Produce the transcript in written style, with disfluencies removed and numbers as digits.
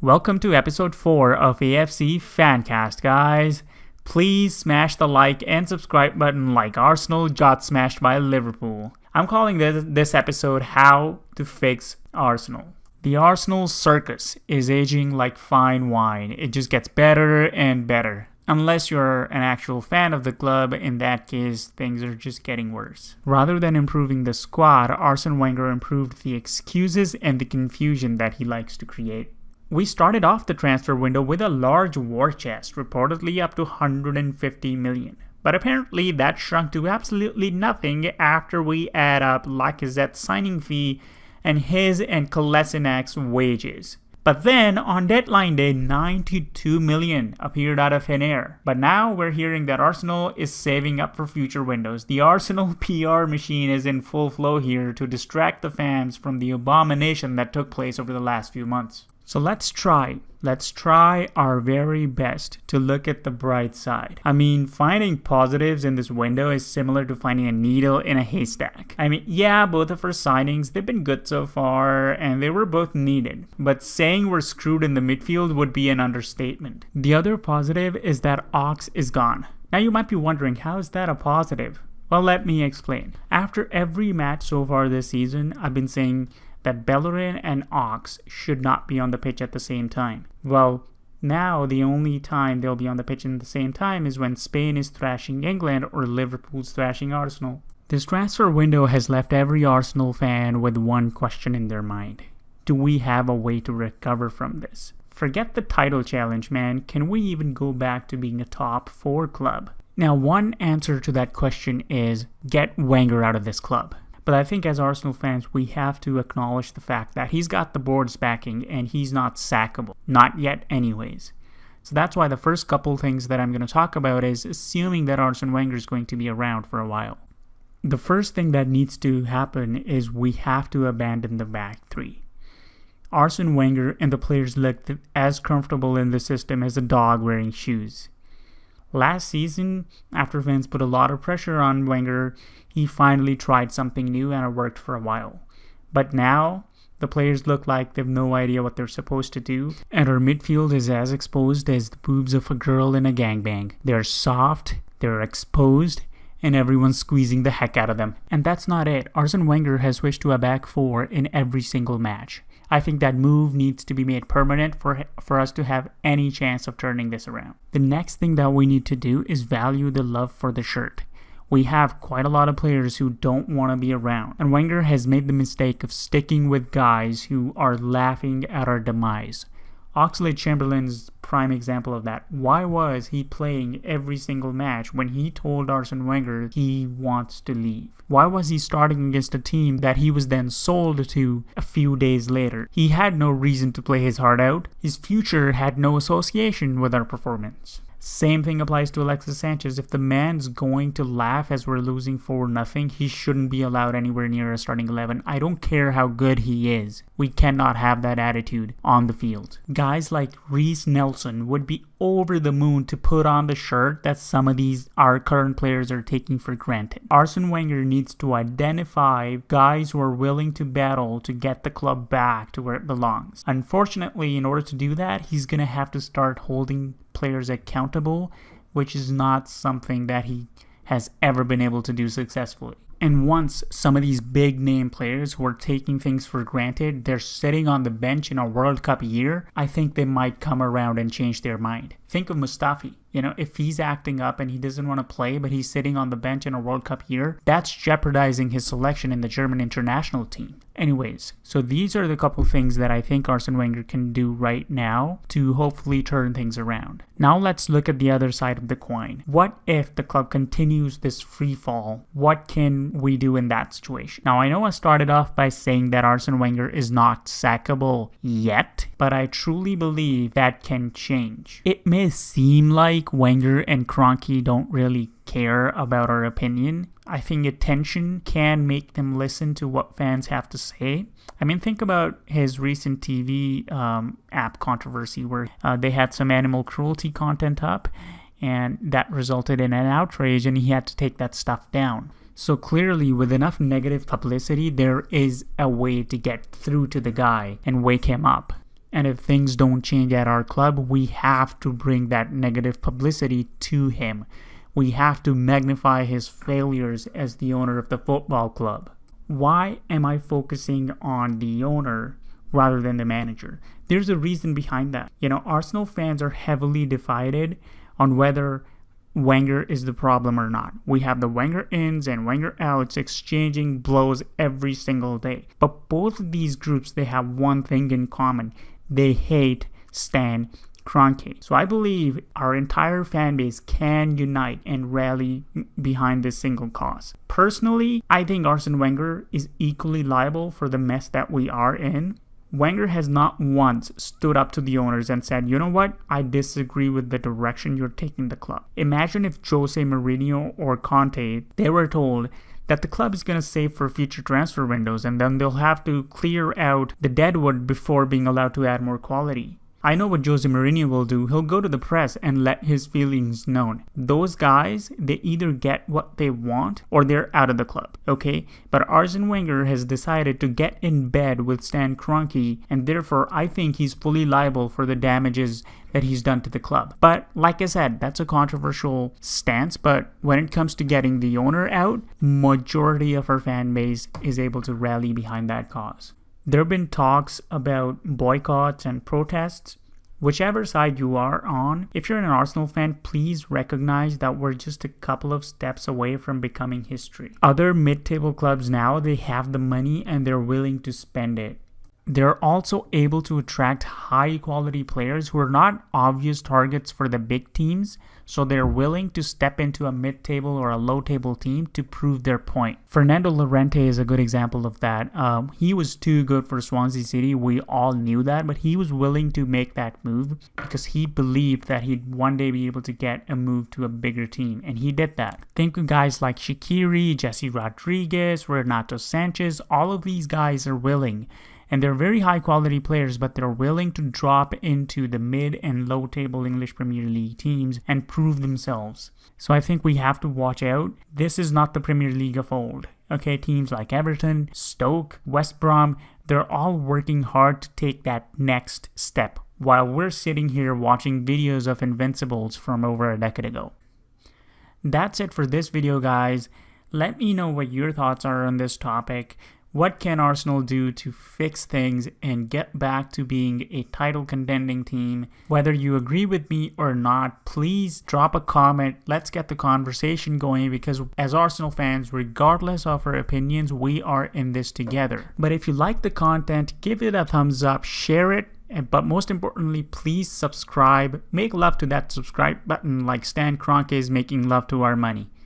Welcome to episode 4 of AFC Fancast, guys. Please smash the like and subscribe button like Arsenal got smashed by Liverpool. I'm calling this episode How to Fix Arsenal. The Arsenal circus is aging like fine wine. It just gets better and better. Unless you're an actual fan of the club, in that case, things are just getting worse. Rather than improving the squad, Arsene Wenger improved the excuses and the confusion that he likes to create. We started off the transfer window with a large war chest, reportedly up to 150 million. But apparently that shrunk to absolutely nothing after we add up Lacazette's signing fee and his and Kolasinac's wages. But then, on deadline day, 92 million appeared out of thin air. But now we're hearing that Arsenal is saving up for future windows. The Arsenal PR machine is in full flow here to distract the fans from the abomination that took place over the last few months. So let's try our very best to look at the bright side. Finding positives in this window is similar to finding a needle in a haystack. Both of our signings, they've been good so far, and they were both needed. But saying we're screwed in the midfield would be an understatement. The other positive is that Ox is gone. Now you might be wondering, how is that a positive? Well, let me explain. After every match so far this season, I've been saying that Bellerin and Ox should not be on the pitch at the same time. Well, now the only time they'll be on the pitch at the same time is when Spain is thrashing England or Liverpool's thrashing Arsenal. This transfer window has left every Arsenal fan with one question in their mind. Do we have a way to recover from this? Forget the title challenge, man. Can we even go back to being a top 4 club? Now, one answer to that question is get Wenger out of this club. But I think as Arsenal fans, we have to acknowledge the fact that he's got the board's backing and he's not sackable. Not yet anyways. So that's why the first couple things that I'm going to talk about is assuming that Arsene Wenger is going to be around for a while. The first thing that needs to happen is we have to abandon the back three. Arsene Wenger and the players looked as comfortable in the system as a dog wearing shoes. Last season, after fans put a lot of pressure on Wenger, he finally tried something new and it worked for a while. But now, the players look like they have no idea what they're supposed to do, and our midfield is as exposed as the boobs of a girl in a gangbang. They're soft, they're exposed, and everyone's squeezing the heck out of them. And that's not it. Arsene Wenger has switched to a back 4 in every single match. I think that move needs to be made permanent for us to have any chance of turning this around. The next thing that we need to do is value the love for the shirt. We have quite a lot of players who don't want to be around, and Wenger has made the mistake of sticking with guys who are laughing at our demise. Oxlade-Chamberlain's prime example of that. Why was he playing every single match when he told Arsene Wenger he wants to leave? Why was he starting against a team that he was then sold to a few days later? He had no reason to play his heart out. His future had no association with our performance. Same thing applies to Alexis Sanchez. If the man's going to laugh as we're losing 4-0, he shouldn't be allowed anywhere near a starting 11. I don't care how good he is. We cannot have that attitude on the field. Guys like Reece Nelson would be over the moon to put on the shirt that some of our current players are taking for granted. Arsene Wenger needs to identify guys who are willing to battle to get the club back to where it belongs. Unfortunately, in order to do that, he's going to have to start holding players accountable, which is not something that he has ever been able to do successfully. And once some of these big name players who are taking things for granted, they're sitting on the bench in a World Cup year, I think they might come around and change their mind. Think of Mustafi. If he's acting up and he doesn't want to play, but he's sitting on the bench in a World Cup year, that's jeopardizing his selection in the German international team. Anyways, so these are the couple things that I think Arsene Wenger can do right now to hopefully turn things around. Now let's look at the other side of the coin. What if the club continues this free fall? What can we do in that situation? Now I know I started off by saying that Arsene Wenger is not sackable yet, but I truly believe that can change. It may seem like Wenger and Kroenke don't really care about our opinion. I think attention can make them listen to what fans have to say. Think about his recent TV app controversy where they had some animal cruelty content up, and that resulted in an outrage, and he had to take that stuff down. So clearly, with enough negative publicity, there is a way to get through to the guy and wake him up. And if things don't change at our club, we have to bring that negative publicity to him. We have to magnify his failures as the owner of the football club. Why am I focusing on the owner rather than the manager? There's a reason behind that. Arsenal fans are heavily divided on whether Wenger is the problem or not. We have the Wenger ins and Wenger outs exchanging blows every single day. But both of these groups, they have one thing in common. They hate Stan Kroenke. So I believe our entire fan base can unite and rally behind this single cause. Personally, I think Arsene Wenger is equally liable for the mess that we are in. Wenger has not once stood up to the owners and said, you know what, I disagree with the direction you're taking the club. Imagine if Jose Mourinho or Conte, they were told that the club is going to save for future transfer windows and then they'll have to clear out the deadwood before being allowed to add more quality. I know what Jose Mourinho will do. He'll go to the press and let his feelings known. Those guys, they either get what they want or they're out of the club, okay? But Arsene Wenger has decided to get in bed with Stan Kroenke, and therefore I think he's fully liable for the damages that he's done to the club. But like I said, that's a controversial stance, but when it comes to getting the owner out, majority of our fan base is able to rally behind that cause. There have been talks about boycotts and protests. Whichever side you are on, if you're an Arsenal fan, please recognize that we're just a couple of steps away from becoming history. Other mid-table clubs now, they have the money and they're willing to spend it. They're also able to attract high-quality players who are not obvious targets for the big teams, so they're willing to step into a mid-table or a low-table team to prove their point. Fernando Llorente is a good example of that. He was too good for Swansea City. We all knew that, but he was willing to make that move because he believed that he'd one day be able to get a move to a bigger team, and he did that. Think of guys like Shaqiri, Jesse Rodriguez, Renato Sanchez. All of these guys are willing. And they're very high quality players, but they're willing to drop into the mid and low table English Premier League teams and prove themselves. So I think we have to watch out. This is not the Premier League of old. Okay, teams like Everton, Stoke, West Brom, they're all working hard to take that next step while we're sitting here watching videos of Invincibles from over a decade ago. That's it for this video, guys. Let me know what your thoughts are on this topic. What can Arsenal do to fix things and get back to being a title contending team? Whether you agree with me or not, please drop a comment. Let's get the conversation going because as Arsenal fans, regardless of our opinions, we are in this together. But if you like the content, give it a thumbs up, share it, but most importantly, please subscribe. Make love to that subscribe button like Stan Kroenke is making love to our money.